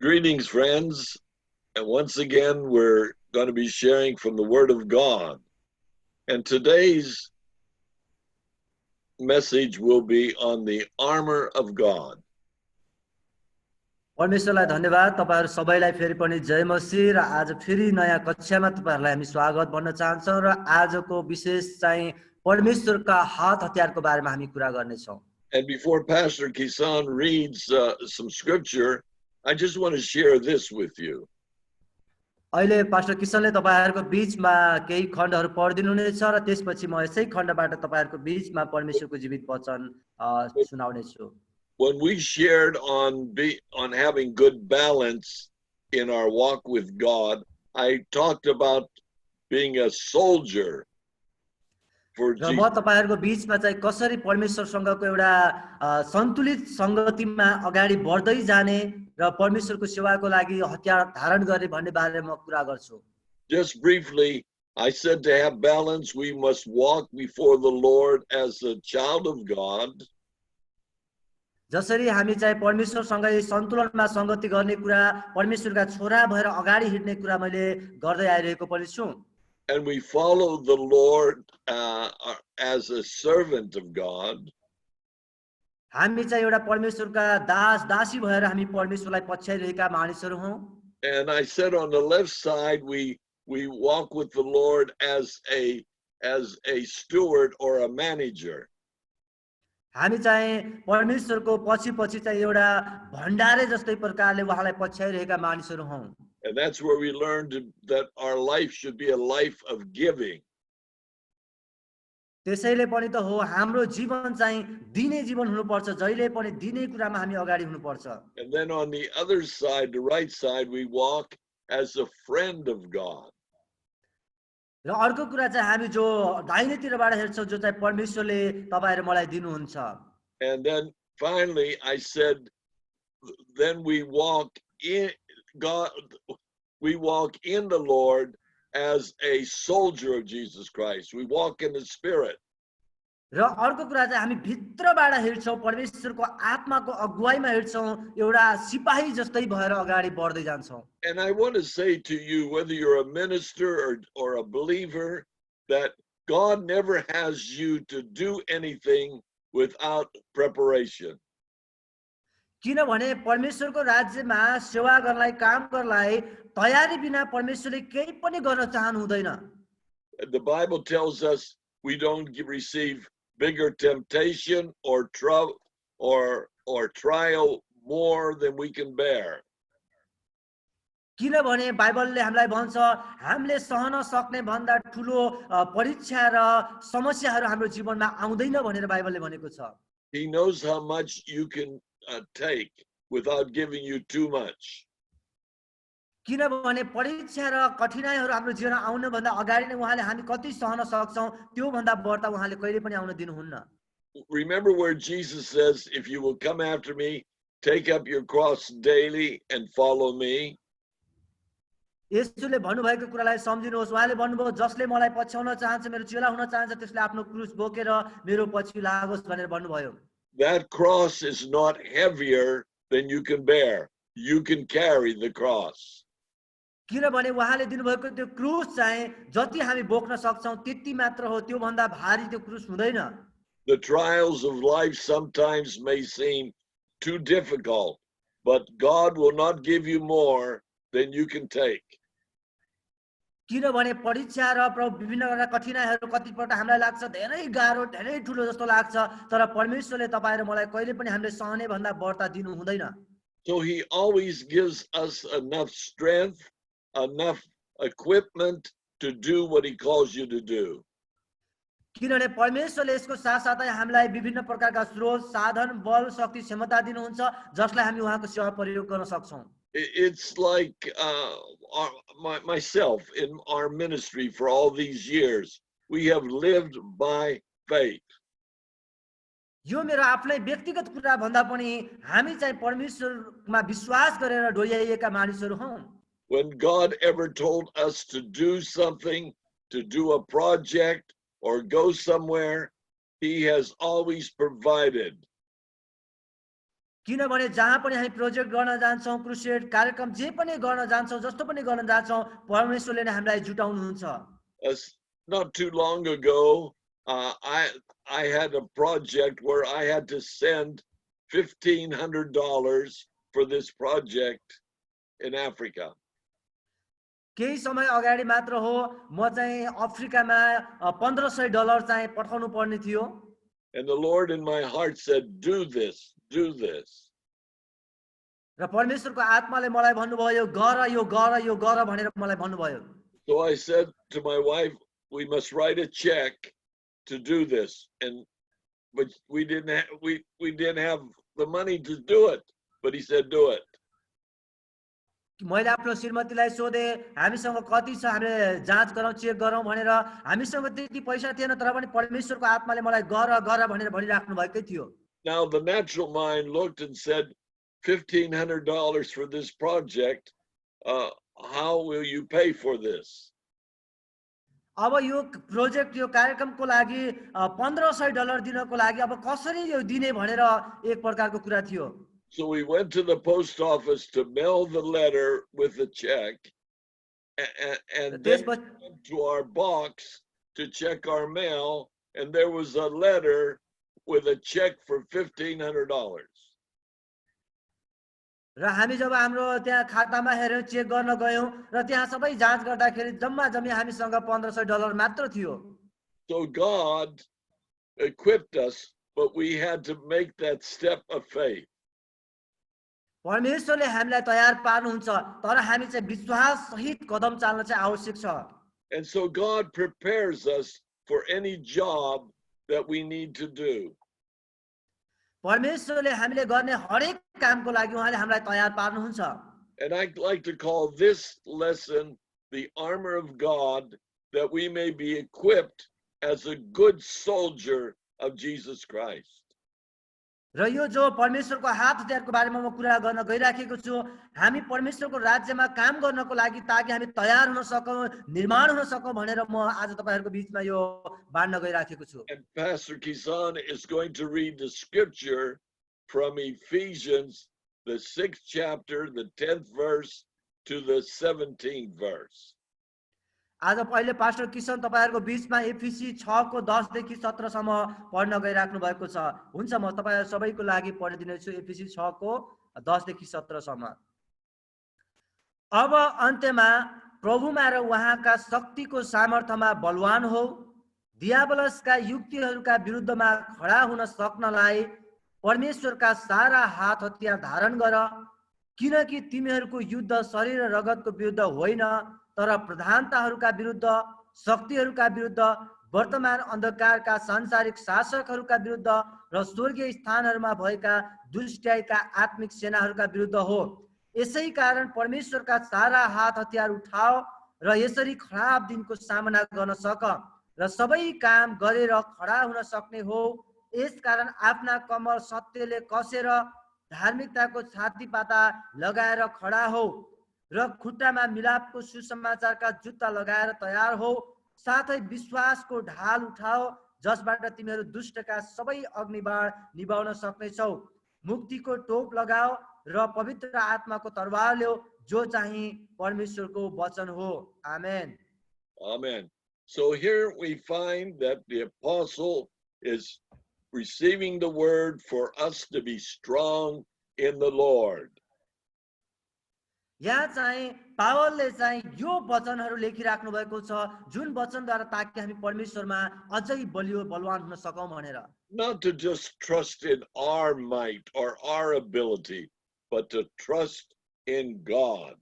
Greetings, friends. And once again, we're going to be sharing from the Word of God. And today's message will be on the armor of God. परमेश्वरलाई धन्यवाद। तपाईहरु सबैलाई फेरि पनि जय मसीह र आज फेरि नयाँ कक्षामा तपाईहरुलाई हामी स्वागत भन्न चाहन्छौं र आजको विशेष चाहिँ परमेश्वरका हात हतियारको बारेमा हामी कुरा गर्ने छौं। And before Pastor Kisan reads some scripture, I just want to share this with you. अहिले पास्टर किशनले तपाईहरुको बीचमा केही खण्डहरु पढिदिनु हुनेछ र त्यसपछि म यसै खण्डबाट तपाईहरुको बीचमा परमेश्वरको जीवित वचन सुनाउने छु। When we shared on having good balance in our walk with God, I talked about being a soldier for र म Jesus. तपाईहरुको बीचमा चाहिँ कसरी परमेश्वरसँगको एउटा सन्तुलित संगतिमा अगाडि बढ्दै जाने र परमेश्वरको सेवाको लागि हतियार धारण गर्ने भन्ने बारेमा म कुरा गर्छु। Just briefly, I said to have balance, we must walk before the Lord as a child of God. जसरी हामी चाहिँ परमेश्वरसँगै सन्तुलनमा संगति गर्ने कुरा, परमेश्वरका छोरा भएर अगाडि हिँड्ने कुरा मैले गर्दै आइरहेको पनि छु। And we follow the Lord as a servant of God. हामी चाहिँ एउटा परमेश्वरका दास दासी भएर हामी परमेश्वरलाई पछ्याइरहेका मानिसहरू हौं। And I said on the left side, we walk with the Lord as a steward or a manager. हामी चाहिँ परमेश्वरको पछि पछि चाहिँ एउटा भण्डारे जस्तै प्रकारले उहाँलाई पछ्याइरहेका मानिसहरू हौं। And that's where we learned that our life should be a life of giving. त्यसैले पनि त हो हाम्रो जीवन चाहिँ दिने जीवन हुनुपर्छ, जहिले पनि दिने कुरामा हामी अगाडि हुनुपर्छ। And then on the other side, the right side, we walk as a friend of God. र अर्को कुरा चाहिँ हामी जो दाहिनेतिरबाट हेर्छौं जो चाहिँ परमेश्वरले तपाईहरु मलाई दिनुहुन्छ। And then finally I said, then we walk in God, we walk in the Lord as a soldier of Jesus Christ. We walk in the Spirit. र अर्को कुरा चाहिँ हामी भित्रबाट हिँड्छौं, परमेश्वरको आत्माको अगुवाईमा हिँड्छौं, एउटा सिपाही जस्तै भएर अगाडि बढ्दै जान्छौं। And I want to say to you, whether you're a minister or a believer, that God never has you to do anything without preparation. किनभने परमेश्वरको राज्यमा सेवा गर्नलाई काम गर्नलाई तयारी बिना परमेश्वरले केही पनि गर्न चाहनु हुँदैन। The Bible tells us we don't receive bigger temptation or trouble or trial more than we can bear. किनभने बाइबलले हामीलाई भन्छ हामीले सहन सक्ने भन्दा ठूलो परीक्षा र समस्याहरू हाम्रो जीवनमा आउँदैन भनेर बाइबलले भनेको छ। He knows how much you can take without giving you too much. किनभने परीक्षा र कठिनाइहरू हाम्रो जीवनमा आउन भन्दा अगाडि नै उहाँले हामी कति सहन सक्छौं त्यो भन्दा बढ्ता उहाँले कहिले पनि आउन दिनुहुन्न। Remember where Jesus says, if you will come after me, take up your cross daily and follow me. येशूले भन्नुभएको कुरालाई सम्झिनुहोस्। उहाँले भन्नुभयो जसले मलाई पछ्याउन चाहन्छ, मेरो चेला हुन चाहन्छ, त्यसले आफ्नो क्रुस बोकेर मेरो पछि लागोस् भनेर भन्नुभयो। That cross is not heavier than you can bear. You can carry the cross. किनभने उहाँले दिनुभएको त्यो क्रुस चाहिँ जति हामी बोक्न सक्छौं त्यति मात्र हो, त्यो भन्दा भारी त्यो क्रुस हुँदैन। The trials of life sometimes may seem too difficult, but God will not give you more than you can take. किनभने परीक्षा र विभिन्न प्रकारका कठिनाइहरू कतिपल्ट हामीलाई लाग्छ धेरै गाह्रो, धेरै ठूलो जस्तो लाग्छ, तर परमेश्वरले तपाईं र मलाई कहिले पनि हामीले सहने भन्दा बढ्ता दिनु हुँदैन। So he always gives us enough strength, enough equipment to do what he calls you to do. किनभने परमेश्वरले यसको साथसाथै हामीलाई विभिन्न प्रकारका स्रोत, साधन, बल, शक्ति, क्षमता दिनुहुन्छ जसलाई हामी उहाँको सेवा प्रयोग गर्न सक्छौं। It's like myself in our ministry for all these years, we have lived by faith. यो मेरो आफ्नै व्यक्तिगत कुरा भन्दा पनि हामी चाहिँ परमेश्वरमा विश्वास गरेर डोर्याइएका मानिसहरू हौं। When God ever told us to do something, to do a project or go somewhere, he has always provided. किनभने जहाँ पनि हामी प्रोजेक्ट गर्न जान्छौँ, क्रुसेड कार्यक्रम जे पनि गर्न जान्छौँ, जस्तो पनि गर्न जान्छौँ, परमेश्वरले नै हामीलाई जुटाउनुहुन्छ। Not too long ago, I had a project where I had to send $1,500 for this project in Africa. केही समय अगाडि मात्र हो म चाहिँ अफ्रिकामा $1500 चाहिँ पठाउनु पर्ने थियो। And the Lord in my heart said, do this, do this. र परमेश्वरको आत्माले मलाई भन्नुभयो यो गर यो गर यो गर भनेर मलाई भन्नुभयो। So I said to my wife, we must write a check to do this, but we didn't have the money to do it, but he said do it. मैले आफ्नो श्रीमतीलाई सोधे हामीसँग कति छ हामीले जाँच गरौँ चेक गरौँ भनेर हामीसँग त्यति पैसा थिएन तर पनि परमेश्वरको आत्माले मलाई गर गर भनेर भनिराख्नु भएकै थियो। Now the natural mind looked and said $1,500 for this project, how will you pay for this? अब यो प्रोजेक्ट यो कार्यक्रमको लागि $1500 दिनको लागि अब कसरी यो दिने भनेर एक प्रकारको कुरा थियो। So we went to the post office to mail the letter with the check, and then went to our box to check our mail, and there was a letter with a check for $1,500. र हामी जब हाम्रो त्यहाँ खातामा हेरेर check गर्न गयौं र त्यहाँ सबै जाँच गर्दाखेरि जम्मा जम्मी हामीसँग $1500 मात्र थियो। So God equipped us, but we had to make that step of faith. परमेश्वरले हामीलाई तयार पार्नुहुन्छ तर हामी चाहिँ विश्वास सहित कदम चाल्न चाहिँ आवश्यक छ। And so God prepares us for any job that we need to do. परमेश्वरले हामीले गर्ने हरेक कामको लागि उहाँले हामीलाई तयार पार्नुहुन्छ। And I like to call this lesson the armor of God, that we may be equipped as a good soldier of Jesus Christ. र यो जो परमेश्वरको हात हतियारको बारेमा म कुरा गर्न गइराखेको छु हामी परमेश्वरको राज्यमा काम गर्नको लागि ताकि हामी तयार हुन सकौं निर्माण हुन सकौं भनेर म आज तपाईहरुको बीचमा यो बाँड्न गइराखेको छु। And Pastor Kisan is going to read the scripture from Ephesians, the 6th chapter, the 10th verse to the 17th verse. आज पहिले पास्टर किशन तपाईहरुको बीचमा एफिसी 6 को 10 देखि 17 सम्म पढ्न गइराख्नु भएको छ। हुन्छ म तपाईहरु सबैको लागि पढिदिने छु एफिसी 6 को 10 देखि 17 सम्म। अब अन्त्यमा प्रभुमा र उहाँका शक्तिको सामर्थ्यमा बलवान हो, दियाबलसका युक्तिहरुका विरुद्धमा खडा हुन सक्नलाई परमेश्वरका सारा हात हतियार धारण गर, किनकि तिमीहरुको युद्ध शरीर र रगतको विरुद्ध होइन तर प्रधानताहरूका विरुद्ध, शक्तिहरूका विरुद्ध, वर्तमान अन्धकारका सांसारिक शासकहरूका विरुद्ध र स्वर्गीय स्थानहरूमा भएका दुष्टाइका आत्मिक सेनाहरूका विरुद्ध हो। यसै कारण परमेश्वरका सारा हात हतियार उठाओ र यसरी खराब दिनको सामना गर्न सक र सबै काम गरेर खडा हुन सक्ने हो। यसकारण आफ्ना कमर सत्यले कसेर धार्मिकताको छातीपाता लगाएर खडा हो र खुट्टामा मिलापको सुसमाचारका जुत्ता लगाएर तयार हो, साथै विश्वासको ढाल उठाओ जसबाट तिमीहरू दुष्टका सबै अग्निबाण निभाउन सक्नेछौ। मुक्तिको टोप लगाओ र पवित्र आत्माको तरवार ल्याऊ जो चाहिँ परमेश्वरको वचन हो। आमेन। Amen. So here we find that the apostle is receiving the word for us to be strong in the Lord. यहाँ चाहिँ पावलले चाहिँ यो वचनहरू लेखिराख्नु भएको छ जुन वचनद्वारा ताकि हामी परमेश्वरमा अझै बलियो बलवान हुन सकौं भनेर। Not to just trust in our might or our ability, but to trust in God.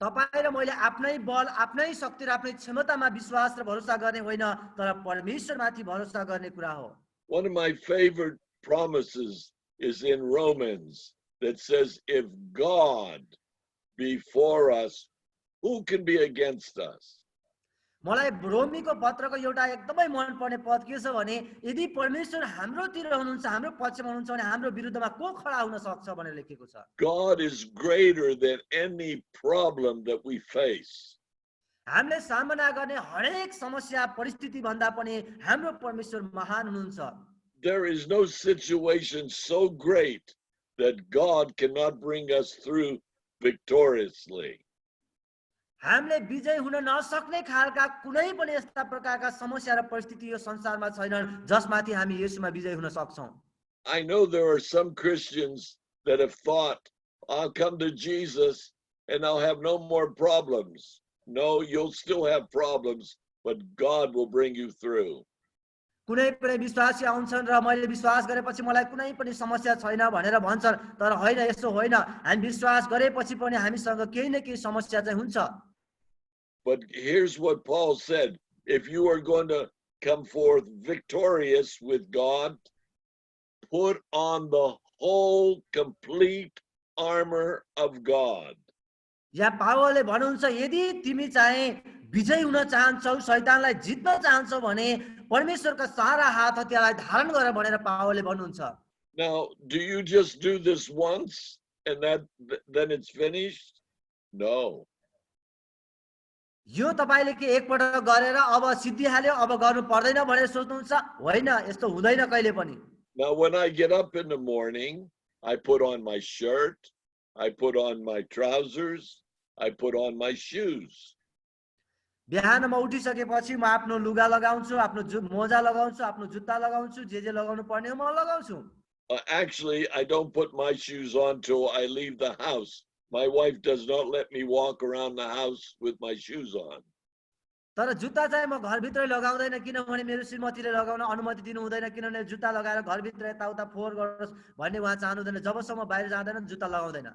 तपाईं र मैले आफ्नै बल, आफ्नै शक्ति र आफ्नै क्षमतामा विश्वास र भरोसा गर्ने होइन तर परमेश्वरमाथि भरोसा गर्ने कुरा हो। One of my favorite promises is in Romans that says, if God be for us, who can be against us? मलाई रोमीको पत्रको एउटा एकदमै मन पर्ने पद के छ भने यदि परमेश्वर हाम्रोतिर हुनुहुन्छ, हाम्रो पक्षमा हुनुहुन्छ भने हाम्रो विरुद्धमा को खडा हुन सक्छ भनेर लेखेको छ। God is greater than any problem that we face. हामीले सामना गर्ने हरेक समस्या परिस्थिति भन्दा पनि हाम्रो परमेश्वर महान हुनुहुन्छ। There is no situation so great that God cannot bring us through victoriously. हामीले विजय हुन नसक्ने खालका कुनै पनि यस्ता प्रकारका समस्या र परिस्थिति यो संसारमा छैनन् जसमाथि हामी येशूमा विजय हुन सक्छौं। I know there are some Christians that have thought, I'll come to Jesus and I'll have no more problems. No, you'll still have problems, but God will bring you through. कुनै पनि विश्वासी आउँछन् र मैले विश्वास गरेपछि मलाई कुनै पनि समस्या छैन भनेर भन्छन्, तर होइन, यसो होइन। हामी विश्वास गरेपछि पनि हामीसँग केही न केही समस्या चाहिँ हुन्छ। But here's what Paul said, if you are going to come forth victorious with God, put on the whole complete armor of God. यहाँ पावलले भन्नुहुन्छ, यदि तिमी चाहिँ विजय हुन चाहन्छौ, शैतानलाई जित्न चाहन्छौ भने परमेश्वरका सारा हात हतियारलाई धारण गर भनेर पावलले भन्नुहुन्छ। Now, do you just do this once and then it's finished? No. यो तपाईले के एकपटक गरेर अब सिद्धिहाल्यो, अब गर्नु पर्दैन भनेर सोच्नुहुन्छ? होइन, यस्तो हुँदैन कहिले पनि। Now, when I get up in the morning, I put on my shirt, I put on my trousers, I put on my shoes. बिहानमा उठिसकेपछि म आफ्नो लुगा लगाउँछु, आफ्नो मोजा लगाउँछु, आफ्नो जुत्ता लगाउँछु, जे लगाउनु पर्ने हो म लगाउँछु। Actually, I don't put my shoes on till I leave the house. My wife does not let me walk around the house with my shoes on. तर जुत्ता चाहिँ म घरभित्रै लगाउँदैन, किनभने मेरो श्रीमतीले लगाउन अनुमति दिनु हुँदैन, किनभने जुत्ता लगाएर घरभित्र यताउता फोहोर गरोस् भन्ने उहाँ चाहनुहुँदैन। जबसम्म बाहिर जाँदैन जुत्ता लगाउँदैन।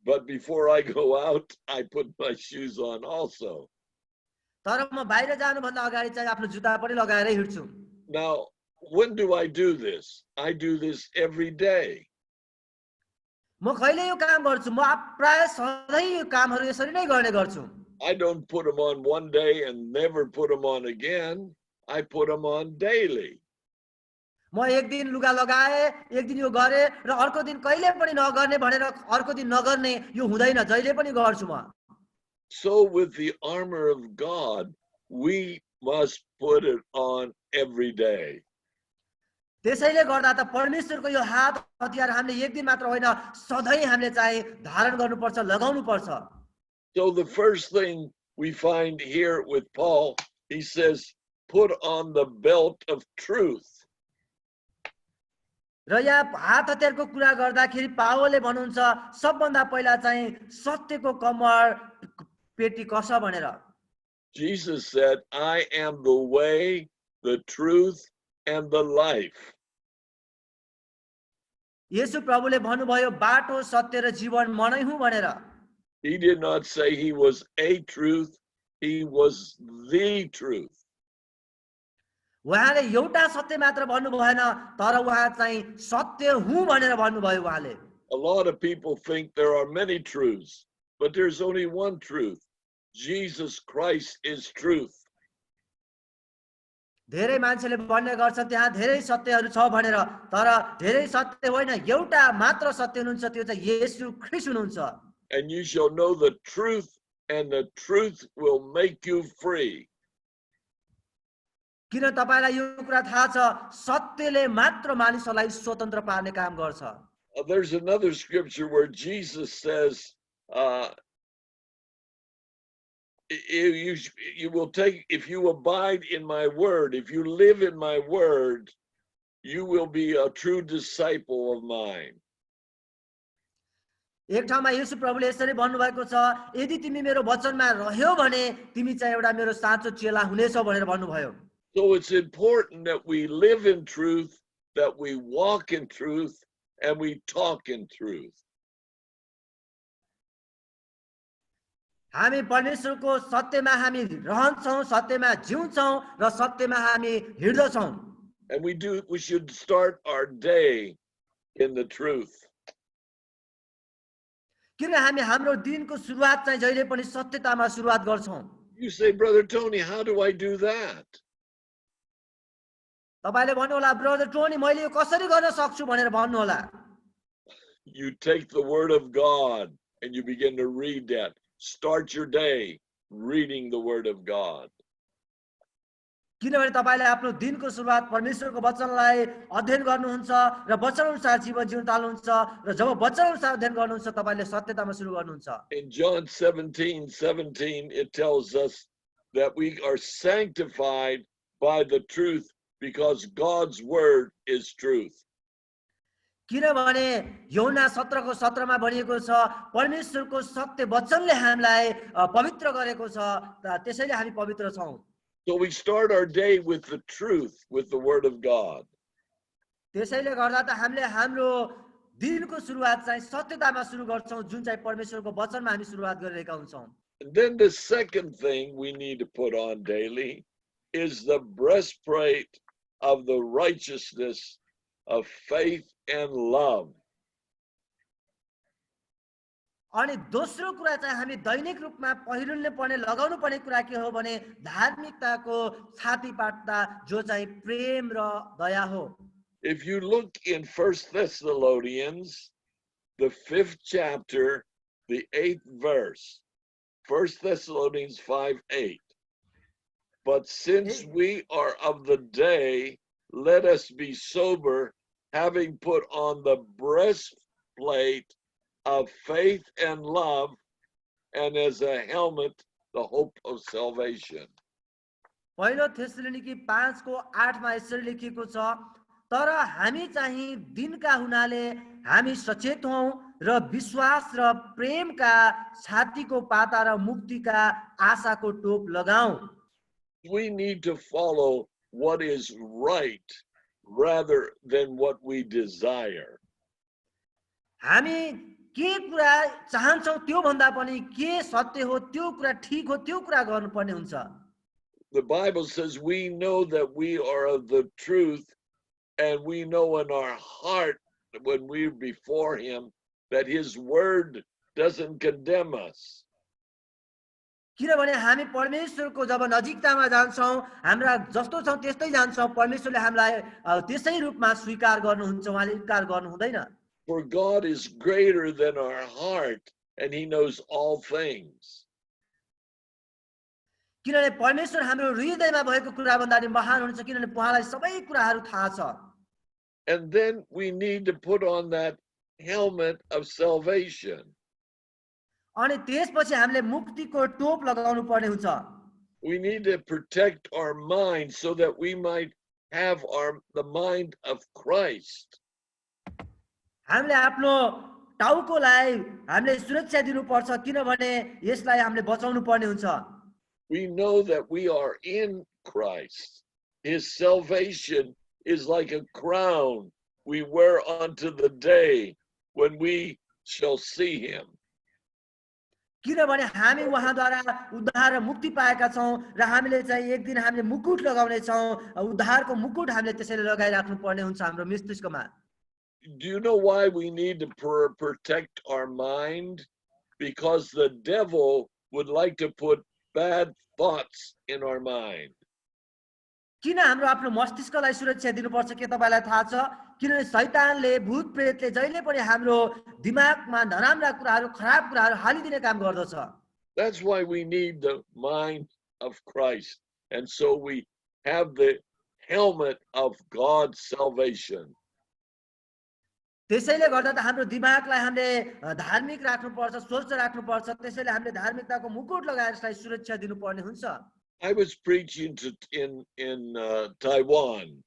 But before I go out, I put my shoes on also. तर म बाहिर जानुभन्दा अगाडि चाहिँ आफ्नो जुत्ता पनि लगाएरै हिँड्छु। Now, when do I do this? I do this every day. म कहिले यो काम गर्छु? म प्राय सधैँ यो कामहरू यसरी नै गर्ने गर्छु। I don't put them on one day and never put them on again. I put them on daily. म एक दिन लुगा लगाए, एक दिन यो गरे र अर्को दिन कहिले पनि नगर्ने भनेर अर्को दिन नगर्ने यो हुँदैन, जहिले पनि गर्छु म। So with the armor of God, we must put it on every day. त्यसैले गर्दा त परमेश्वरको यो हात हतियार हामीले एक दिन मात्र होइन, सधैँ हामीले चाहिँ धारण गर्नुपर्छ, लगाउनुपर्छ। So the first thing we find here with Paul, he says, put on the belt of truth. र यहाँ हात हतियारको कुरा गर्दाखेरि पावलले भन्नुहुन्छ, सबभन्दा पहिला चाहिँ सत्यको कम्मर पेटी कस भनेर। Jesus said, I am the way, the truth, and the life. येशू प्रभुले भन्नुभयो, बाटो सत्य र जीवन म नै हुँ भनेर। He did not say he was a truth, he was the truth. उहाँले एउटा सत्य मात्र भन्नु भएन, तर उहाँ चाहिँ सत्य हुँ भनेर भन्नुभयो उहाँले। A lot of people think there are many truths, but there's only one truth. Jesus Christ is truth. धेरै मान्छेले भन्ने गर्छ त्यहाँ धेरै सत्यहरू छ भनेर, तर धेरै सत्य होइन, एउटा मात्र सत्य हुनुहुन्छ, त्यो चाहिँ येशू ख्रीष्ट हुनुहुन्छ। And you shall know the truth, and the truth will make you free. किन तपाईलाई यो कुरा थाहा छ, सत्यले मात्र मानिसहरूलाई स्वतन्त्र पार्ने काम गर्छ। There's another scripture where Jesus says, you will take, if you abide in my word, if you live in my word, you will be a true disciple of mine. एक ठाउँमा येशू प्रभुले यसरी भन्नुभएको छ, यदि तिमी मेरो वचनमा रह्यौ भने तिमी चाहिँ एउटा मेरो साँचो चेला हुनेछौ भनेर भन्नुभयो। So it's important that we live in truth, that we walk in truth, and we talk in truth. हामी परमेश्वरको सत्यमा हामी रहन्छौं, सत्यमा जिउँछौं र सत्यमा हामी हिँड्दछौं। And we should start our day in the truth. किन हामी हाम्रो दिनको सुरुवात चाहिँ जहिले पनि सत्यतामा सुरुवात गर्छौं। You say, Brother Tony, how do I do that? तपाईले भन्नु होला, ब्रदर टोनी मैले यो कसरी गर्न सक्छु भनेर भन्नु होला। You take the word of God and you begin to read that. Start your day reading the word of God. किनभने तपाईले आफ्नो दिनको सुरुवात परमेश्वरको वचनलाई अध्ययन गर्नुहुन्छ र वचन अनुसार जीवन जिउन थाल्नुहुन्छ र जब वचन अनुसार अध्ययन गर्नुहुन्छ तपाईले सत्यतामा सुरु गर्नुहुन्छ। In John 17:17, it tells us that we are sanctified by the truth because God's word is truth. किनभने यूहन्ना 17 को 17 मा भनिएको छ परमेश्वरको सत्य वचनले हामीलाई पवित्र गरेको छ त्यसैले हामी पवित्र छौं। So we start our day with the truth, with the word of God. त्यसैले गर्दा त हामीले हाम्रो दिनको सुरुवात चाहिँ सत्यतामा सुरु गर्छौं जुन चाहिँ परमेश्वरको वचनमा हामी सुरुवात गरिरहेका हुन्छौं। And then the second thing we need to put on daily is the breastplate of the righteousness of faith and love. अनि दोस्रो कुरा चाहिँ हामी दैनिक रूपमा पहिरनले पर्ने लगाउनु पर्ने कुरा के हो भने धार्मिकताको छाती पाट्दा जो चाहिँ प्रेम र दया हो। If you look in 1 Thessalonians, the 5th chapter, the 8th verse, 1 Thessalonians 5:8. But since we are of the day, let us be sober, having put on the breastplate of faith and love, and as a helmet, the hope of salvation. पहिलो थेसलोनिकी 5 को 8 मा यसरी लेखिएको छ तर हामी चाहिँ दिनका हुनाले हामी सचेत हौं र विश्वास र प्रेमका छातीको पाता र मुक्तिका आशाको टोप लगाऊ। We need to follow what is right rather than what we desire. हामी के कुरा चाहन्छौं त्यो भन्दा पनि के सत्य हो त्यो कुरा ठीक हो त्यो कुरा गर्नुपर्ने हुन्छ। The Bible says we know that we are of the truth, and we know in our heart when we're before him that his word doesn't condemn us. किनभने हामी परमेश्वरको जब नजिकतामा जान्छौं हाम्रा जस्तो छौं त्यस्तै जान्छौं परमेश्वरले हामीलाई त्यसै रूपमा स्वीकार गर्नुहुन्छ उहाँले इन्कार गर्नु हुँदैन। For God is greater than our heart, and he knows all things. किनभने परमेश्वर हाम्रो हृदयमा भएको कुरा भन्दा नि महान हुनुहुन्छ किनभने उहाँलाई सबै कुराहरू थाहा छ। And then we need to put on that helmet of salvation. अनि त्यसपछि हामीले मुक्तिको टोप लगाउनु पर्ने हुन्छ। We need to protect our mind so that we might have the mind of Christ. हामीले आफ्नो टाउकोलाई हामीले सुरक्षा दिनुपर्छ किनभने यसलाई हामीले बचाउनु पर्ने हुन्छ। We know that we are in Christ. His salvation is like a crown we wear unto the day when we shall see him. किनभने हामी उहाँद्वारा उद्धार र मुक्ति पाएका छौं र हामीले चाहिँ एक दिन हामीले मुकुट लगाउने छौं उद्धारको मुकुट हामीले त्यसैले लगाइराख्नु पर्ने हुन्छ हाम्रो मस्तिष्कमा। Do you know why we need to protect our mind? Because the devil would like to put bad thoughts in our mind. किन हाम्रो आफ्नो मस्तिष्कलाई सुरक्षा दिनुपर्छ के तपाईलाई थाहा छ किनभने शैतानले भूत प्रेतले जहिले पनि हाम्रो दिमागमा नराम्रा कुराहरू खराब कुराहरू हालिदिने काम गर्दछ। That's why we need the mind of Christ, and so we have the helmet of God's salvation. त्यसैले गर्दा त हाम्रो दिमागलाई हामीले धार्मिक राख्नुपर्छ स्वस्थ राख्नुपर्छ त्यसैले हामीले धार्मिकताको मुकुट लगाएर यसलाई सुरक्षा दिनुपर्ने हुन्छ। I was preaching in Taiwan,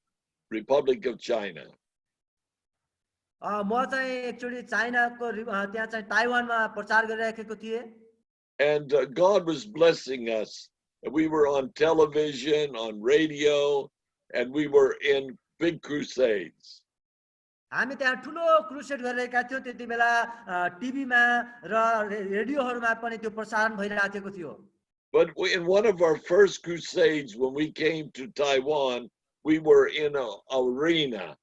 Republic of China. म चाहिँ एक्चुअली चाइनाको त्यहाँ चाहिँ ताइवानमा प्रचार गरिरहेको थिएँ। And God was blessing us. We were on television, on radio, and we were in big crusades. हामी त्यहाँ ठुलो क्रुसेड गरिरहेका थियौँ त्यति बेला टिभीमा र रेडियोहरूमा पनि त्यो प्रसारण भइरहेको थियो। But in one of our first crusades, when we came to Taiwan, we were in an arena.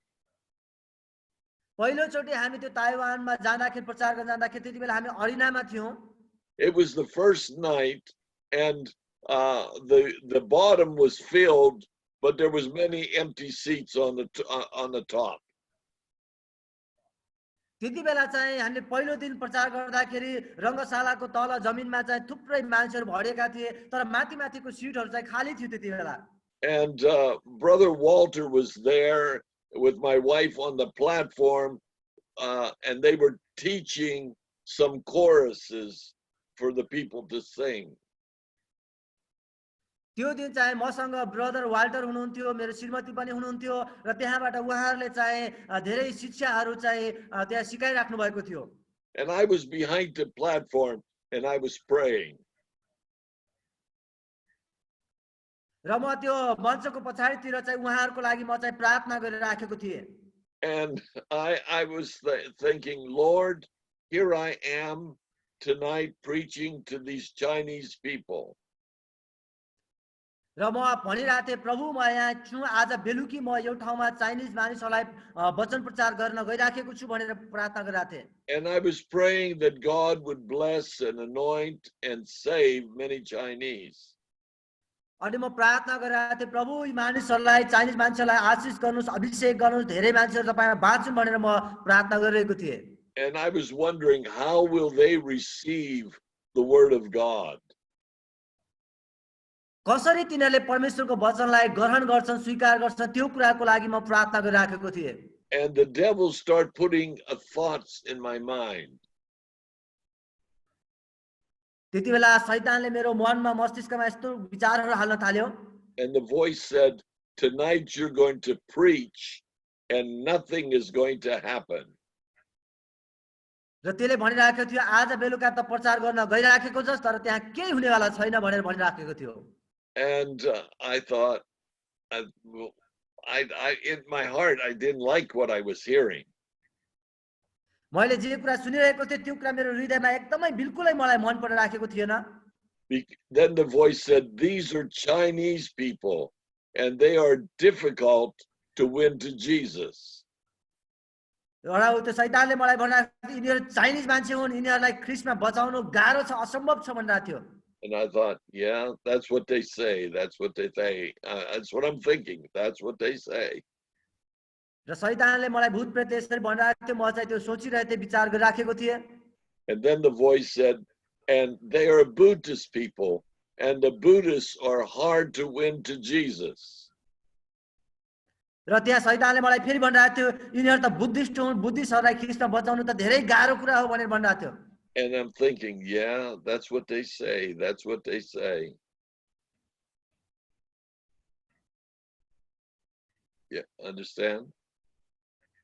पहिलोचोटि हामी त्यो ताइवानमा जाँदाखेरि प्रचार गर्न जाँदाखेरि त्यति बेला हामी अरिनामा थियौँ। It was the first night, and the bottom was filled, but there was many empty seats on the top. त्यति बेला चाहिँ हामीले पहिलो दिन प्रचार गर्दाखेरि रङ्गशालाको तल जमिनमा चाहिँ थुप्रै मान्छेहरू भरेका थिए तर माथि माथिको सिटहरू चाहिँ खाली थियो त्यति बेला। And Brother Walter was there with my wife on the platform, and they were teaching some choruses for the people to sing. त्यो दिन चाहिँ मसँग ब्रदर वाल्टर हुनुहुन्थ्यो, मेरो श्रीमती पनि हुनुहुन्थ्यो र त्यहाँबाट उहाँहरूले चाहिँ धेरै शिक्षाहरू चाहिँ त्यहाँ सिकाइराख्नु भएको थियो। And I was behind the platform and I was praying. र म त्यो मञ्चको पछाडितिर चाहिँ उहाँहरूको लागि म चाहिँ प्रार्थना गरिराखेको थिएँ। And I was thinking, Lord, here I am tonight preaching to these Chinese people. र म भनिरहेको थिएँ, प्रभु म यहाँ छु, आज बेलुकी म यो ठाउँमा चाइनिज मानिसहरूलाई वचन प्रचार गर्न गइराखेको छु भनेर प्रार्थना गरिरहेको थिएँ। And I was praying that God would bless and anoint and save many Chinese. अनि म प्रार्थना गरिरहेको थिएँ, प्रभु यी मानिसहरूलाई, चाइनिज मान्छेलाई आशिष गर्नुहोस्, अभिषेक गर्नुहोस्, धेरै मान्छेहरू तपाईँमा बाँचुन् भनेर म प्रार्थना गरिरहेको थिएँ। And I was wondering, how will they receive the word of God? कसरी तिनीहरूले परमेश्वरको वचनलाई ग्रहण गर्छन्, स्वीकार गर्छन्, त्यो कुराको लागि म प्रार्थना गरिराखेको थिएँ। And the devil started putting thoughts in my mind. त्यति बेला शैतानले मेरो मनमा, मस्तिष्कमा यस्तो विचारहरू हाल्न थाल्यो। And the voice said, tonight you're going to preach and nothing is going to happen. र त्यसले भनिराखेको थियो, आज बेलुका त प्रचार गर्न गइराखेको छस्, तर त्यहाँ केही हुनेवाला छैन भनेर भनिराखेको थियो। And I thought, in my heart, I didn't like what I was hearing. मैले जे कुरा सुनिरहेको थिएँ त्यो कुरा मेरो हृदयमा एकदमै बिल्कुलै मलाई मन परिराखेको थिएन। Then the voice said, these are Chinese people and they are difficult to win to Jesus. र त्यो शैतानले मलाई भनिरहेको थियो, यिनीहरू चाइनिज मान्छे हुन्, यिनीहरूलाई ख्रिस्टमा बचाउनु गाह्रो छ, असम्भव छ भनिरहेको थियो। And I thought, yeah, that's what they say. That's what they say. That's what I'm thinking. That's what they say. र शैतानले मलाई भूत प्रेत यसरी भनिरहेको थियो, म चाहिँ त्यो सोचिरहेको थिएँ, विचार गरिराखेको थिएँ। And then the voice said, and they are Buddhist people, and the Buddhists are hard to win to Jesus. र त्यहाँ शैतानले मलाई फेरि भनिरहेको थियो, यिनीहरू त बुद्धिस्ट हुन्, बुद्धिस्टहरूलाई ख्रिस्टमा बचाउनु त धेरै गाह्रो कुरा हो भनेर भनिरहेको थियो। And I'm thinking, yeah, that's what they say. That's what they say. Yeah, understand?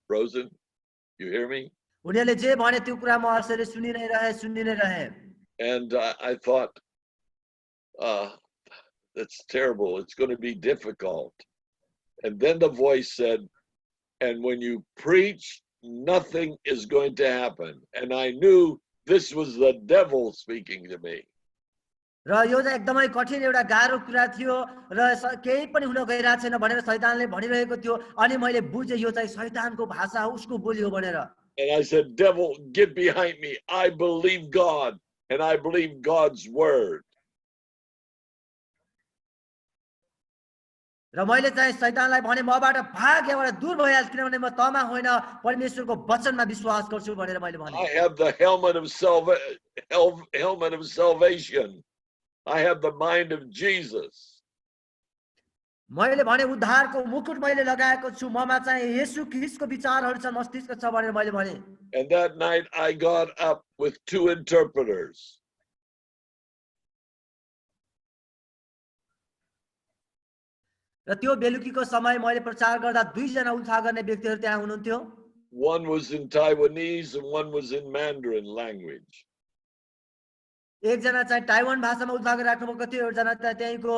Rosen, you hear me? उनीहरूले जे भने त्यो कुरा म यसरी सुनि नै रहे। And I thought, that's terrible. It's going to be difficult. And then the voice said, and when you preach, nothing is going to happen. And I knew this was the devil speaking to me. र यो चाहिँ एकदमै कठिन एउटा गाह्रो कुरा थियो र केही पनि हुन गइरहेको छैन भनेर शैतानले भनिरहेको थियो। अनि मैले बुझेँ यो चाहिँ शैतानको भाषा हो, उसको बोली हो भनेर। And I said, devil, get behind me. I believe God and I believe God's word. र मैले चाहिँ शैतानलाई भने, मबाट भाग, यहाँबाट दूर भइहाल, किनभने म तमा होइन परमेश्वरको वचनमा विश्वास गर्छु भनेर मैले भने। I have the helmet of salvation. I have the mind of Jesus. मैले भने उद्धारको मुकुट मैले लगाएको छु, ममा चाहिँ येशू ख्रीष्टको विचारहरू छ, मस्तिष्क छ भनेर मैले भने। And that night I got up with 2 interpreters. र त्यो बेलुकीको समय मैले प्रचार गर्दा 2 जना उद्धार गर्ने व्यक्तिहरू त्यहाँ हुनुहुन्थ्यो। One was in Taiwanese and one was in Mandarin language. एक जना चाहिँ ताइवान भाषामा उद्धार गरिराख्नु भएको थियो, एक जना चाहिँ त्यहीँको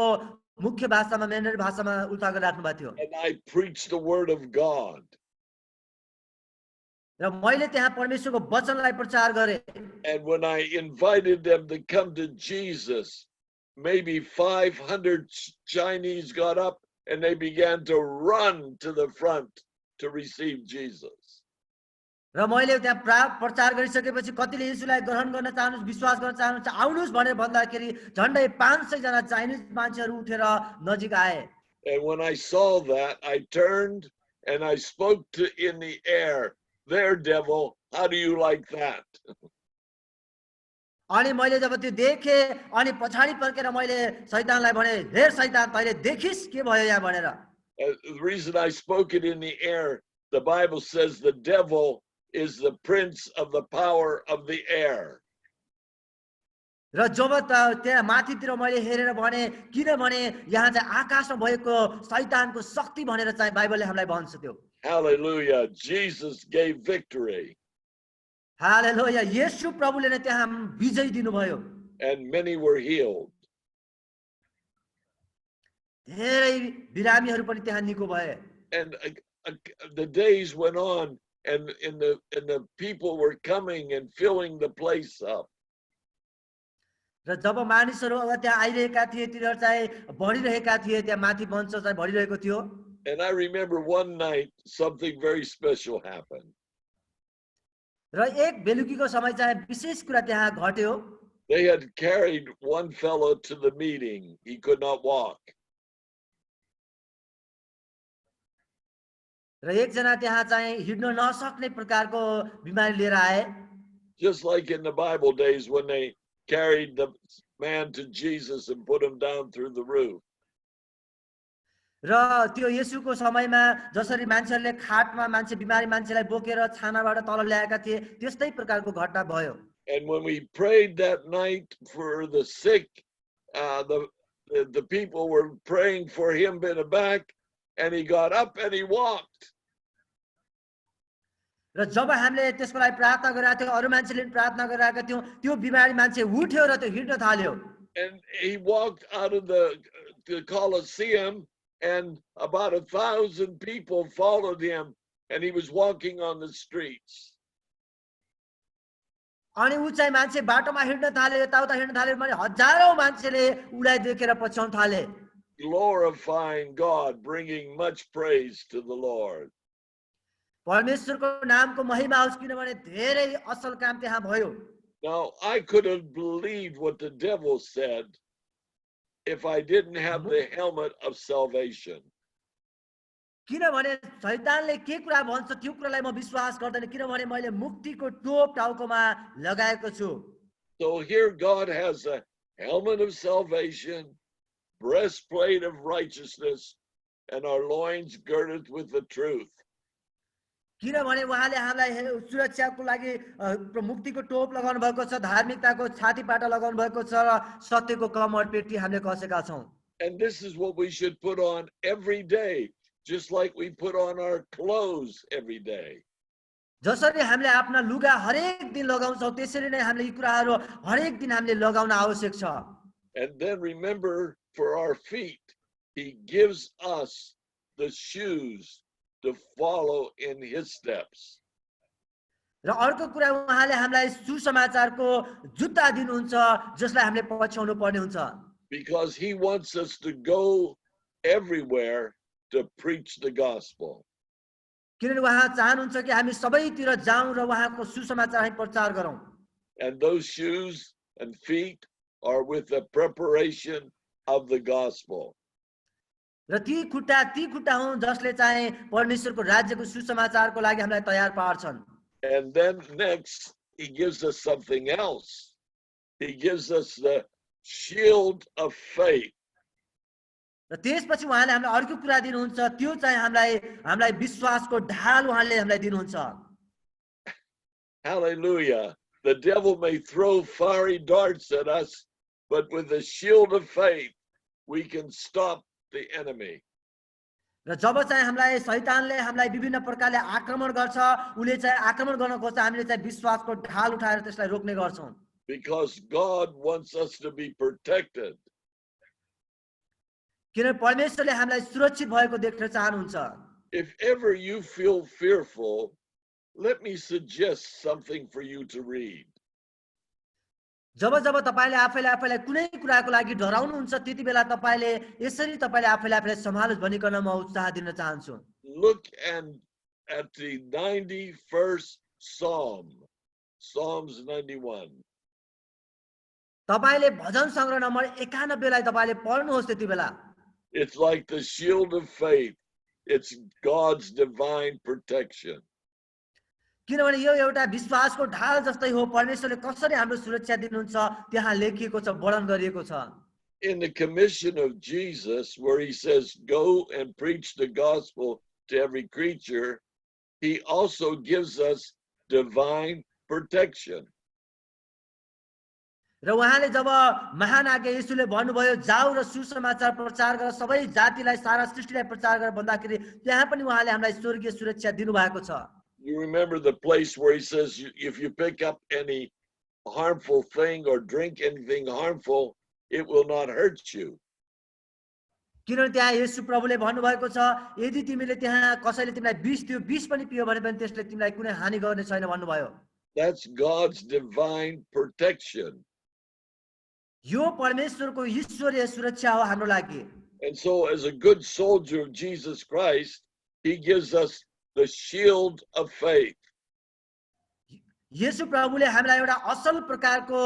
मुख्य भाषामा, म्यान्डरिन भाषामा उद्धार गरिराख्नु भएको थियो। And I preached the word of God. र मैले त्यहाँ परमेश्वरको वचनलाई प्रचार गरे। And when I invited them to come to Jesus, maybe 500 Chinese got up and they began to run to the front to receive Jesus. र मैले त्यहाँ प्रचार गरिसकेपछि कतिले येशूलाई ग्रहण गर्न चाहनुहुन्छ, विश्वास गर्न चाहनुहुन्छ, आउनुहोस् भनेर भन्दाखेरि झन्डै 500 जना चाइनिज मान्छेहरू उठेर नजिक आए। And when I saw that, I turned and I spoke in the air, there, devil, how do you like that? अनि मैले जब त्यो देखेँ अनि पछाडि फर्केर मैले शैतानलाई भने हेर शैतान तैले देखिस् के भयो यहाँ भनेर The reason I spoke it in the air, the Bible says the devil is the prince of the power of the air. र जब त्यहाँ माथितिर मैले हेरेर भने किनभने यहाँ चाहिँ आकाशमा भएको शैतानको शक्ति भनेर चाहिँ बाइबलले हामीलाई भन्छ त्यो Hallelujah. Jesus gave victory, hallelujah येशू प्रभुले नै त्यहाँ विजय दिनुभयो and many were healed. धेरै बिरामीहरू पनि त्यहाँ निको भए And the days went on, and the people were coming and filling the place up. र जब मानिसहरू अब त्यहाँ आइरहेका थिए तिनीहरू चाहिँ बढिरहेका थिए त्यहाँ माथि मञ्च चाहिँ बढिरहेको थियो And I remember one night something very special happened. र एक बेलुकीको समय चाहिँ विशेष कुरा त्यहाँ घट्यो They had carried one fellow to the meeting. He could not walk. र एकजना त्यहाँ चाहिँ हिँड्न नसक्ने प्रकारको बिमारी लिएर आए Just like in the Bible days when they carried the man to Jesus and put him down through the roof. र त्यो येशूको समयमा जसरी मान्छेहरूले खाटमा मान्छे बिमारी मान्छेलाई बोकेर छानाबाट तल ल्याएका थिए त्यस्तै प्रकारको घटना भयो And when we prayed that night for the sick, the people were praying for him in the back, and he got up and he walked. र जब हामीले त्यसको लागि प्रार्थना गरेका थियौँ अरू मान्छेले पनि प्रार्थना गरिरहेका थियौँ त्यो बिमारी मान्छे उठ्यो र त्यो हिँड्न थाल्यो And he walked out of the Colosseum, and about 1,000 people followed him, and he was walking on the streets. अनि ऊ चाहिँ मान्छे बाटोमा हिँड्न थाल्यो यताउता हिँड्न थाल्यो भने हजारौं मान्छेले उलाई देखेर पछ्याउन थाले Glorifying God, bringing much praise to the Lord. परमेश्वरको नामको महिमा होस् किनभने धेरै असल काम त्यहाँ भयो Now, I could have believed what the devil said if I didn't have the helmet of salvation. किनभने शैतानले के कुरा भन्छ त्यो कुरालाई म विश्वास गर्दैन किनभने मैले मुक्तिको टोप टाउकोमा लगाएको छु So here God has a helmet of salvation, breastplate of righteousness, and our loins girded with the truth. किनभने उहाँले हामीलाई सुरक्षाको लागि मुक्तिको टोप लगाउनु भएको छ धार्मिकताको छातीपाटा लगाउनु भएको छ र सत्यको कमर पेटी हामीले कसेका छौं And this is what we should put on every day, just like we put on our clothes every day. जसरी हामीले आफ्ना लुगा हरेक दिन लगाउँछौं त्यसरी नै हामीले यी कुराहरू हरेक दिन हामीले लगाउन आवश्यक छ And then remember, for our feet, he gives us the shoes to follow in his steps. र अर्को कुरा उहाँले हामीलाई सुसमाचारको जुत्ता दिनुहुन्छ जसलाई हामीले पछ्याउनु पर्ने हुन्छ Because he wants us to go everywhere to preach the gospel. किनभने उहाँ चाहनुहुन्छ कि हामी सबैतिर जाउँ र उहाँको सुसमाचार हामी प्रचार गरौँ And those shoes and feet are with the preparation of the gospel. र ती खुट्टा हुन् जसले चाहिँ परमेश्वरको राज्यको सुसमाचारको लागि हामीलाई तयार पार्छन् And then next, he gives us something else. He gives us the shield of faith. र त्यसपछि उहाँले हामीलाई अर्को कुरा दिनुहुन्छ त्यो चाहिँ हामीलाई विश्वासको ढाल उहाँले हामीलाई दिनुहुन्छ Hallelujah. The devil may throw fiery darts at us, but with the shield of faith, we can stop the enemy. र जब चाहिँ हामीलाई शैतानले हामीलाई विभिन्न प्रकारले आक्रमण गर्छ उले चाहिँ आक्रमण गर्न खोज्छ हामीले चाहिँ विश्वासको ढाल उठाएर त्यसलाई रोक्ने गर्छौं Because God wants us to be protected. किनभने परमेश्वरले हामीलाई सुरक्षित भएको देख्न चाहनुहुन्छ If ever you feel fearful, let me suggest something for you to read. जब तपाईले आफैलाई कुनै कुराको लागि डराउनुहुन्छ त्यति बेला तपाईले यसरी तपाईले आफैलाई सम्हालोस् भनिकन म उत्साह दिन चाहन्छु Look at the 91st Psalm, Psalms 91. तपाईले भजन संग्रह नम्बर 91 लाई तपाईले पढ्नुहोस् त्यति बेला It's like the shield of faith. It's God's divine protection. किनभने यो एउटा विश्वासको ढाल जस्तै हो। परमेश्वरले कसरी हाम्रो सुरक्षा दिनुहुन्छ त्यहाँ लेखिएको छ, वर्णन गरिएको छ। In the commission of Jesus, where he says, "Go and preach the gospel to every creature," he also gives us divine protection. र उहाँले जब महान आज्ञा येशूले भन्नुभयो जाऊ र सुसमाचार प्रचार गर, सबै जातिलाई, सारा सृष्टिलाई प्रचार गर भन्दाखेरि त्यहाँ पनि उहाँले हामीलाई स्वर्गीय सुरक्षा दिनुभएको छ। You remember the place where he says, if you pick up any harmful thing or drink anything harmful, it will not hurt you. किनभने त्यहाँ येशू प्रभुले भन्नुभएको छ यदि तिमीले त्यहाँ कसैले तिमीलाई विष दियो, विष पनि पियो भने पनि त्यसले तिमीलाई कुनै हानि गर्ने छैन भन्नुभयो। That's God's divine protection. यो परमेश्वरको ईश्वरीय सुरक्षा हो हाम्रो लागि। And so, as a good soldier of Jesus Christ, he gives us the shield of faith. येशू प्रभुले हामीलाई एउटा असल प्रकारको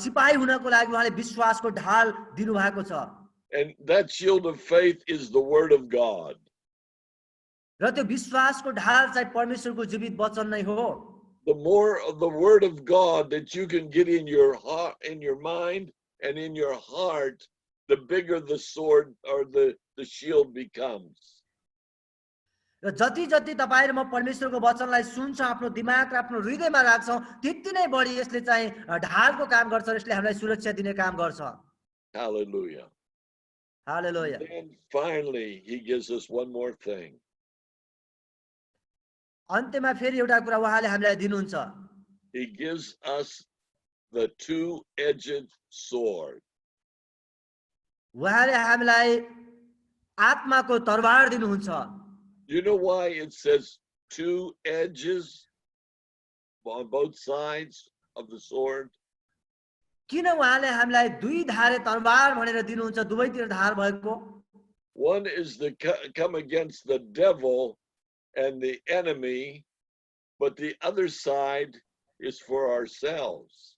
सिपाही हुनको लागि उहाँले विश्वासको ढाल दिनुभएको छ। And that shield of faith is the word of God. र त्यो विश्वासको ढाल चाहिँ परमेश्वरको जीवित वचन नै हो। The more of the word of God that you can get in your heart, in your mind, and in your heart, the bigger the sword or the shield becomes. र जति जति तपाईँ र म परमेश्वरको वचनलाई सुन्छौँ, आफ्नो दिमाग र आफ्नो हृदयमा राख्छौँ, त्यति नै बढी यसले चाहिँ ढालको काम गर्छ र यसले हामीलाई सुरक्षा दिने काम गर्छ। Hallelujah. Hallelujah. And finally, he gives us one more thing. अन्त्यमा फेरि एउटा कुरा उहाँले हामीलाई दिनुहुन्छ। He gives us the two-edged sword. उहाँले हामीलाई आत्माको तरवार दिनुहुन्छ। You know why it says two edges on both sides of the sword? किन उहाँले हामीलाई दुई धारे तरवार भनेर दिनुहुन्छ, दुवैतिर धार भएको? One is to come against the devil and the enemy, but the other side is for ourselves.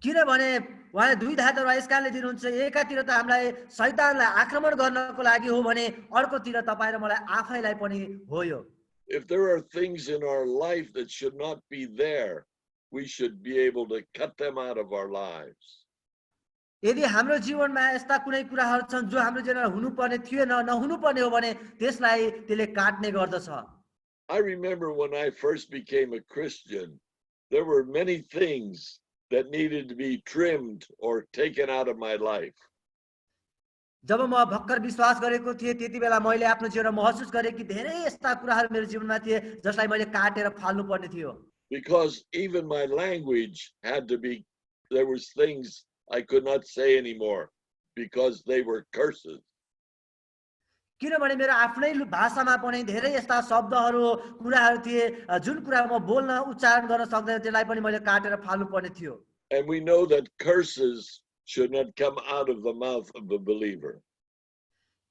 किनभने उहाँले दुई धारे तरवार यस कारणले दिनुहुन्छ, एकातिर त हामीलाई शैतानलाई आक्रमण गर्नको लागि हो भने अर्कोतिर तपाईँ र मलाई आफैलाई पनि हो यो। If there are things in our life that should not be there, we should be able to cut them out of our lives. यदि हाम्रो जीवनमा यस्ता कुनै कुराहरू छन् जो हाम्रो जीवनमा हुनुपर्ने थियो नहुनुपर्ने हो भने त्यसलाई त्यसले काट्ने गर्दछ। I remember when I first became a Christian, there were many things that needed to be trimmed or taken out of my life. जब म भक्कर विश्वास गरेको थिएँ त्यति बेला मैले आफ्नो जीवनमा महसुस गरेँ कि धेरै यस्ता कुराहरू मेरो जीवनमा थिए जसलाई मैले काटेर फाल्नु पर्ने थियो। Because even my language had to be, there was things I could not say anymore because they were curses. किनभने मेरो आफ्नै भाषामा पनि धेरै यस्ता शब्दहरू कुराहरू थिए जुन कुरा म बोल्न उच्चारण गर्न सक्दैन, त्यसलाई पनि मैले काटेर फाल्नु पर्ने थियो। And we know that curses should not come out of the mouth of the believer.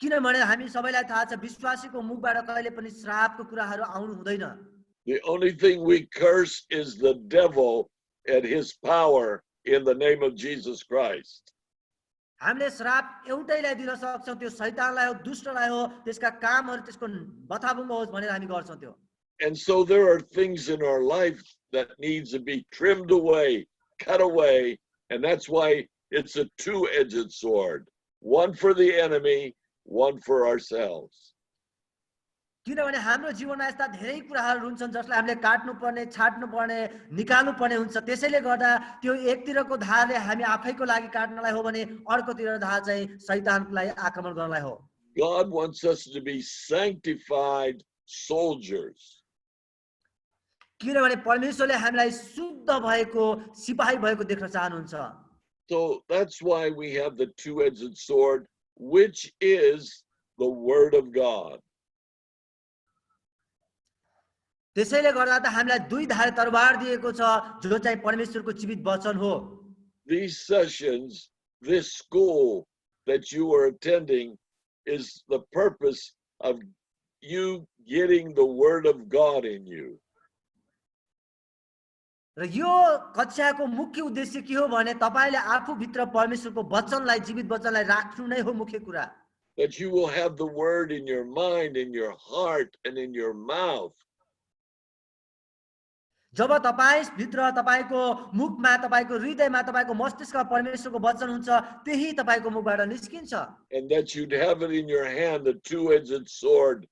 किनभने हामी सबैलाई थाहा छ विश्वासीको मुखबाट कहिले पनि श्रापको कुराहरू आउनु हुँदैन। The only thing we curse is the devil and his power in the name of Jesus Christ. हामीले श्राप एउटैलाई दिन सक्छौँ, त्यो शैतानलाई हो, दुष्टलाई हो, त्यसका कामहरू त्यसको बथाभुङ्ग होस् भनेर हामी गर्छौँ त्यो। And so there are things in our life that needs to be trimmed away, cut away, and that's why it's a two-edged sword. One for the enemy, one for ourselves. किनभने हाम्रो जीवनमा यस्ता धेरै कुराहरू हुन्छन् जसलाई हामीले काट्नु पर्ने, छाट्नु पर्ने, निकाल्नु पर्ने हुन्छ। त्यसैले गर्दा त्यो एकतिरको धारले हामी आफैको लागि काट्नलाई हो भने अर्कोतिर धार चाहिँ शैतानलाई आक्रमण गर्नलाई हो। God wants us to be sanctified soldiers. किनभने परमेश्वरले हामीलाई शुद्ध भएको सिपाही भएको देख्न चाहनुहुन्छ। So that's why we have the two-edged sword, which is the word of God. त्यसैले गर्दा त हामीलाई दुई धारे तरवार दिएको छ जो चाहिँ परमेश्वरको जीवित वचन हो। These sessions, this school that you are attending is the purpose of you getting the word of God in you. र यो कक्षाको मुख्य उद्देश्य के हो भने तपाईले आफू भित्र परमेश्वरको वचनलाई, जीवित वचनलाई राख्नु नै हो मुख्य कुरा। That you will have the word in your mind, in your heart, and in your mouth. जब तपाईँ भित्र तपाईको मुखमा तपाईको हृदयमा तपाईको मस्तिष्कमा परमेश्वरको वचन हुन्छ त्यही तपाईको मुखबाट निस्किन्छ And that you'd have it in your hand, the two-edged sword,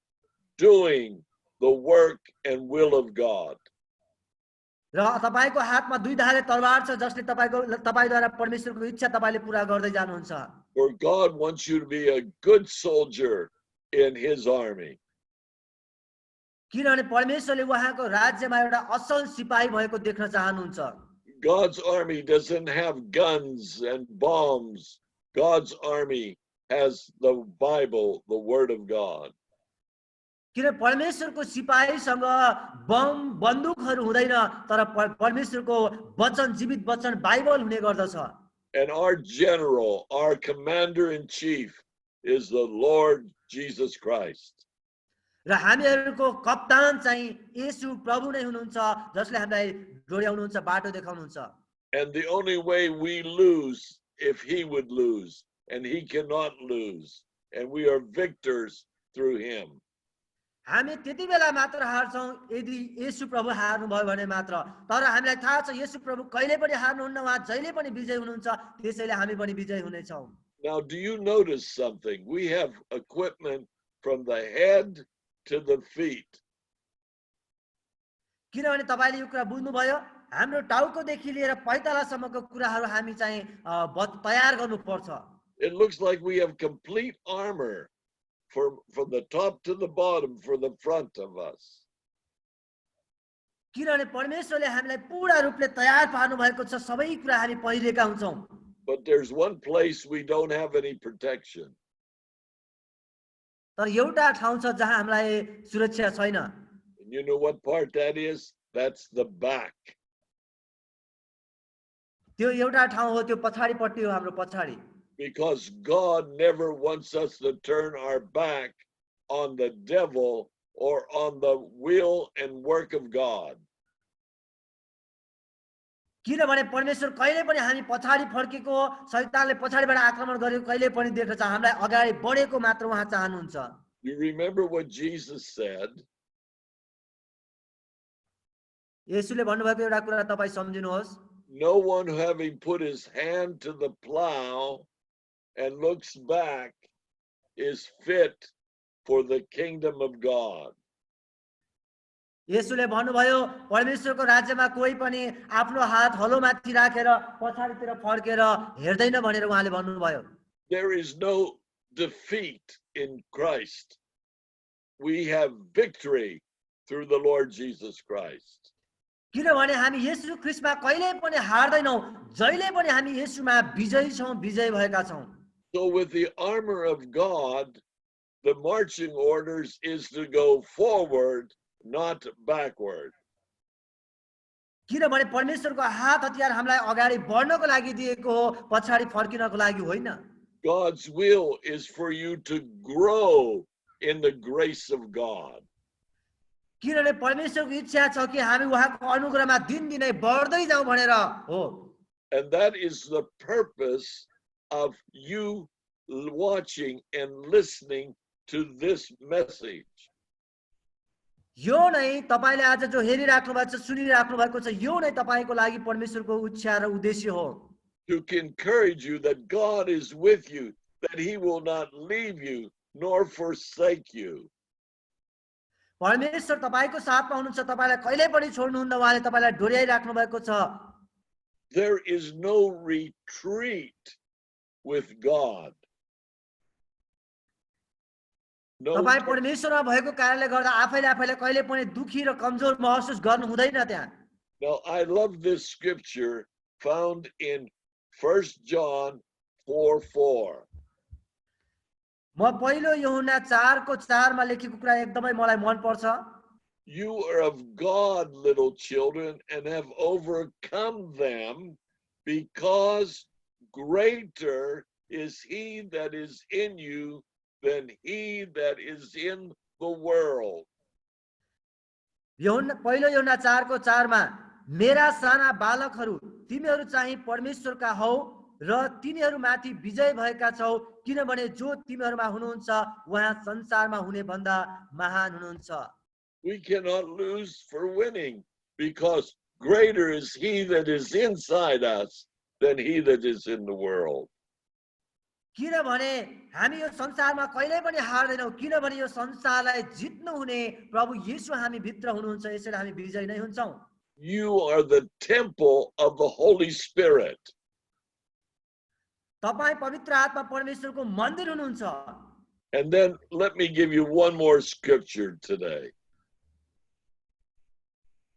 doing the work and will of God. र तपाईको हातमा दुई धारे तलवार छ जसले तपाईद्वारा परमेश्वरको इच्छा तपाईले पूरा गर्दै जानुहुन्छ For God wants you to be a good soldier in his army. किनभने परमेश्वरले उहाँको राज्यमा एउटा असल सिपाही भएको देख्न चाहनुहुन्छ God's army doesn't have guns and bombs. God's army has the Bible, the Word of God. किन परमेश्वरको सिपाहीसँग बम बन्दुकहरू हुँदैन तर परमेश्वरको वचन जीवित वचन बाइबल हुने गर्दछ And our general, our commander-in-chief is the Lord Jesus Christ. र हामीहरूको कप्तान चाहिँ येशू प्रभु नै हुनुहुन्छ जसले हामीलाई डोर्याउनुहुन्छ बाटो देखाउनुहुन्छ And the only way we lose if he would lose, and he cannot lose, and we are victors through him. हामी त्यति बेला मात्र हार्छौँ यदि येशू प्रभु हार्नु भयो भने मात्र तर हामीलाई थाहा छ येशू प्रभु कहिले पनि हार्नुहुन्न उहाँ जहिले पनि विजय हुनुहुन्छ त्यसैले हामी पनि विजय हुनेछौँ Now, do you notice something? We have equipment from the head to the feet. किनभने तपाईले यो कुरा बुझ्नुभयो हाम्रो टाउकोदेखि लिएर पैतालासम्मको कुराहरू हामी चाहिँ तयार गर्नुपर्छ It looks like we have complete armor from the top to the bottom for the front of us. किनभने परमेश्वरले हामीलाई पूरा रूपले तयार पार्नु भएको छ सबै कुरा हामी पहिरेका हुन्छौँ But there's one place we don't have any protection. तर एउटा ठाउँ छ जहाँ हामीलाई सुरक्षा छैन And you know what part that is? That's the back. त्यो एउटा ठाउँ हो त्यो पछाडिपट्टि हो हाम्रो पछाडि Because God never wants us to turn our back on the devil or on the will and work of God. किनभने परमेश्वर कहिले पनि हामी पछाडि फर्केको शैतानले पछाडिबाट आक्रमण गरेको कहिले पनि देख्न चाहन्छ हामीलाई अगाडि बढेको मात्र उहाँ चाहनुहुन्छ You remember what Jesus said? येशूले भन्नुभएको एउटा कुरा तपाईँ सम्झिनुहोस् No one having put his hand to the plow and looks back is fit for the kingdom of God. येशूले भन्नुभयो परमेश्वरको राज्यमा कोही पनि आफ्नो हात हलोमाथि राखेर पछाडितिर फर्केर हेर्दैन भनेर उहाँले भन्नुभयो There is no defeat in Christ. We have victory through the Lord Jesus Christ. किनभने हामी येशू ख्रीष्टमा कहिल्यै पनि हार्दैनौँ जहिले पनि हामी येशूमा विजयी छौँ विजयी भएका छौँ So with the armor of God, the marching orders is to go forward, not backward. किनभने परमेश्वरको हात हतियार हामीलाई अगाडि बढ्नको लागि दिएको हो पछाडि फर्किनको लागि होइन God's will is for you to grow in the grace of God. किनभने परमेश्वरको इच्छा छ कि हामी उहाँको अनुग्रहमा दिनदिनै बढ्दै जाउँ भनेर हो And that is the purpose of you watching and listening to this message. यो नै तपाईले आज जो हेरिराख्नु भएको छ सुनिराख्नु भएको छ यो नै तपाईको लागि परमेश्वरको इच्छा र उद्देश्य हो To encourage you that God is with you, that he will not leave you nor forsake you. परमेश्वर तपाईको साथमा हुनुहुन्छ तपाईलाई कहिले पनि छोड्नुहुन्न उहाँले तपाईलाई डोर्याइराख्नु भएको छ There is no retreat with God. No, तपाई परमेश्वरमा भएको कारणले गर्दा आफैले कहिले पनि दुखी र कमजोर महसुस गर्नु हुँदैन त्यहाँ Now, I love this scripture found in 1 John 4:4. म पहिलो यूहन्ना 4:4 मा लेखेको कुरा एकदमै मलाई मन पर्छ You are of God, little children, and have overcome them, because greater is he that is in you than he that is in the world. पहिलो यूहन्ना 4:4 मा मेरा साना बालकहरू तिमीहरू चाहिँ परमेश्वरका हौ र तिनीहरूमाथि विजय भएका छौ किनभने जो तिमीहरूमा हुनुहुन्छ उहाँ संसारमा हुने भन्दा महान हुनुहुन्छ We cannot lose for winning. because greater is he that is inside us than he that is in the world. किनभने हामी यो संसारमा कहिल्यै पनि हार्दैनौँ, किनभने यो संसारलाई जित्नु हुने प्रभु येशू हामी भित्र हुनुहुन्छ, यसैले हामी विजयी नै हुन्छौँ। You are the temple of the Holy Spirit. तपाईँ पवित्र आत्मा परमेश्वरको मन्दिर हुनुहुन्छ। And then let me give you one more scripture today.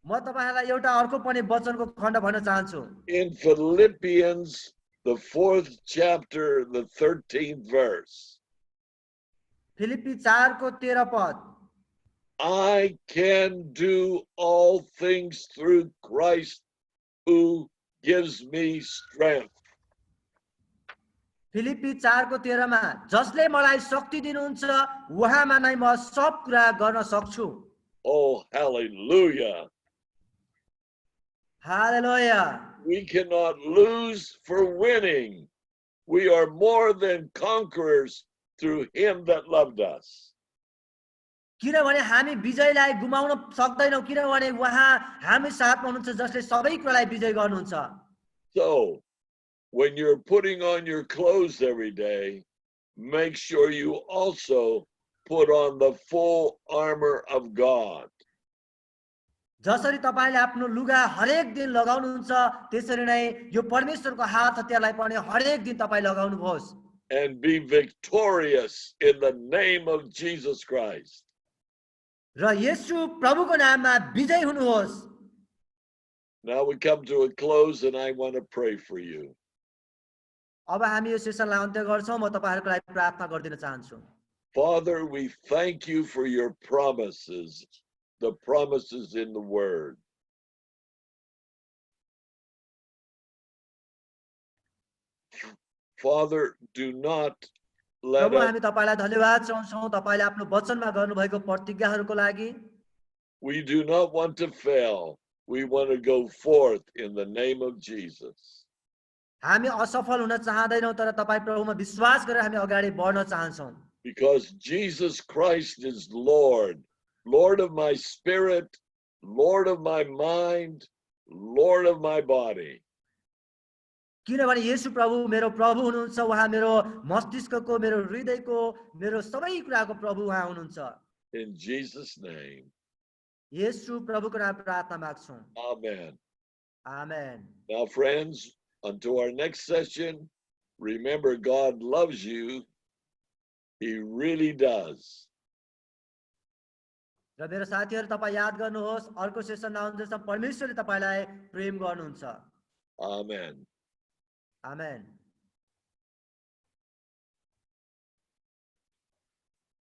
म तपाईहरुलाई एउटा अर्को पनि वचनको खण्ड भन्न चाहन्छु। In Philippians, the 4th chapter, the 13th verse. फिलिप्पी 4 को 13 पद। I can do all things through Christ who gives me strength. फिलिप्पी 4 को 13 मा जसले मलाई शक्ति दिनुहुन्छ उहाँमा नै म सब कुरा गर्न सक्छु। Oh, hallelujah. Hallelujah. We cannot lose for winning. We are more than conquerors through him that loved us. किनभने हामी विजयलाई गुमाउन सक्दैनौं, किनभने उहाँ हामी साथमा हुनुहुन्छ जसले सबै कुरालाई विजय गर्नुहुन्छ। So, when you're putting on your clothes every day, make sure you also put on the full armor of God. जसरी तपाईले आफ्नो लुगा हरेक दिन लगाउनुहुन्छ त्यसरी नै यो परमेश्वरको हात हतियारलाई पनि हरेक दिन तपाई लगाउनुहोस्। And be victorious in the name of Jesus Christ. र येशू प्रभुको नाममा विजयी हुनुहोस्। Now we come to a close and I want to pray for you. अब हामी यो सेसनलाई अन्त्य गर्छौं, म तपाईहरुको लागि प्रार्थना गर्न चाहन्छु। Father, we thank you for your promises, the promises in the word. Father, do not let Prabhu us, हामी तपाईलाई धन्यवाद चाहन्छौं तपाईले आफ्नो वचनमा गर्नुभएको प्रतिज्ञाहरुको लागि। we do not want to fail. We want to go forth in the name of Jesus. हामी असफल हुन चाहदैनौं, तर तपाई प्रभुमा विश्वास गरेर हामी अगाडि बढ्न चाहन्छौं। Because Jesus Christ is Lord, Lord of my spirit, Lord of my mind, Lord of my body. किनभने येशू प्रभु मेरो प्रभु हुनुहुन्छ, उहाँ मेरो मस्तिष्कको, मेरो हृदयको, मेरो सबै कुराको प्रभु उहाँ हुनुहुन्छ। In Jesus' name. येशू प्रभुको नाम प्रार्थना माग्छौं। Amen. Amen. Now, friends, until our next session, remember God loves you. He really does. र मेरो साथीहरु तपाई याद गर्नुहोस्, अर्को सेसन आउँदैछ, परमेश्वरले तपाईलाई प्रेम गर्नुहुन्छ। Amen. आमेन।